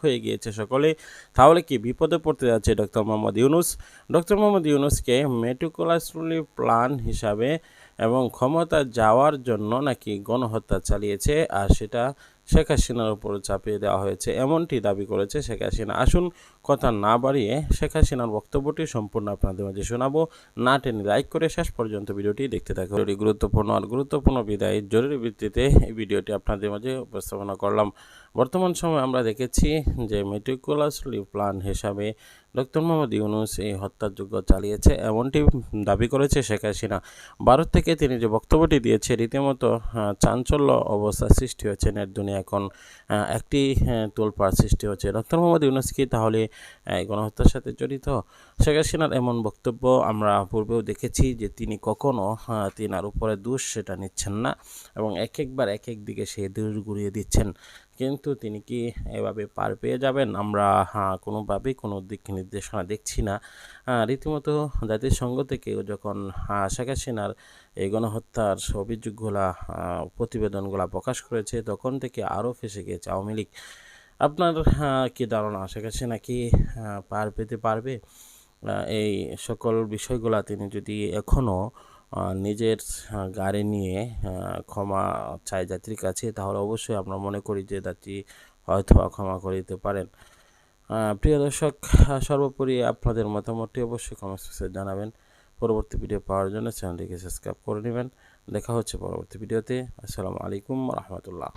হয়ে গিয়েছে সকলে। তাহলে কি বিপদে পড়তে যাচ্ছে ডক্টর মোহাম্মদ ইউনূস? ডক্টর মোহাম্মদ ইউনূসকে মেটিকুলাসলি প্ল্যান হিসাবে এবং ক্ষমতা যাওয়ার জন্য নাকি গণহত্যা চালিয়েছে, আর সেটা শেখ হাসিনার উপর চাপিয়ে দেওয়া হয়েছে, এমনটি দাবি করেছে শেখ হাসিনা। আসুন কথা না বাড়িয়ে শেখ হাসিনার বক্তব্যটি সম্পূর্ণ আপনাদের মাঝে শোনাবো। না টেনে লাইক করে শেষ পর্যন্ত ভিডিওটি দেখতে থাকুন। ভিডিওটি গুরুত্বপূর্ণ বিদায় জরুরি ভিত্তিতে এই ভিডিওটি আপনাদের মাঝে উপস্থাপনা করলাম। বর্তমান সময়ে আমরা দেখেছি যে মেটিকুলাসলি প্ল্যান হিসাবে ডক্টর মোহাম্মদ ইউনূস এই হত্যাযজ্ঞ চালিয়েছে, এমনটি দাবি করেছে শেখ হাসিনা। ভারত থেকে তিনি যে বক্তব্যটি দিয়েছে, রীতিমতো চাঞ্চল্য অবস্থা সৃষ্টি হয়েছে। নেট দুনিয়া এখন একটি তোলপাড় সৃষ্টি হচ্ছে। ডক্টর মোহাম্মদ ইউনূস কি তাহলে গণহত্যার সাথে জড়িত? শেখ হাসিনার এমন বক্তব্য আমরা পূর্বেও দেখেছি যে তিনি কখনো তিনার উপরে দোষ সেটা নিচ্ছেন না এবং একবার এক দিকে সেই দোষ ঘুরিয়ে দিচ্ছেন। কিন্তু তিনি কি এভাবে পার পেয়ে যাবেন? আমরা কোনোভাবেই কোনো দিক নির্দেশনা দেখছি না। রীতিমতো জাতিসংঘ থেকেও যখন শেখ হাসিনার এই গণহত্যার অভিযোগগুলা প্রতিবেদনগুলা প্রকাশ করেছে, তখন থেকে আরও ফেঁসে গিয়েছে আওয়ামী লীগ। আপনার কি ধারণা, শেখ হাসিনা কি পার পেতে পারবে এই সকল বিষয়গুলা? তিনি যদি এখনও নিজের গাড়ি নিয়ে ক্ষমা চায় জাতির কাছে, তাহলে অবশ্যই আমরা মনে করি যে জাতি হয়তো ক্ষমা করে দিতে পারেন। প্রিয় দর্শক, সর্বোপরি আপনাদের মতামতটি অবশ্যই কমেন্ট বক্সে জানাবেন। পরবর্তী ভিডিও পাওয়ার জন্য চ্যানেলটিকে সাবস্ক্রাইব করে নেবেন। দেখা হচ্ছে পরবর্তী ভিডিওতে। আসসালামু আলাইকুম রহমতুল্লাহ।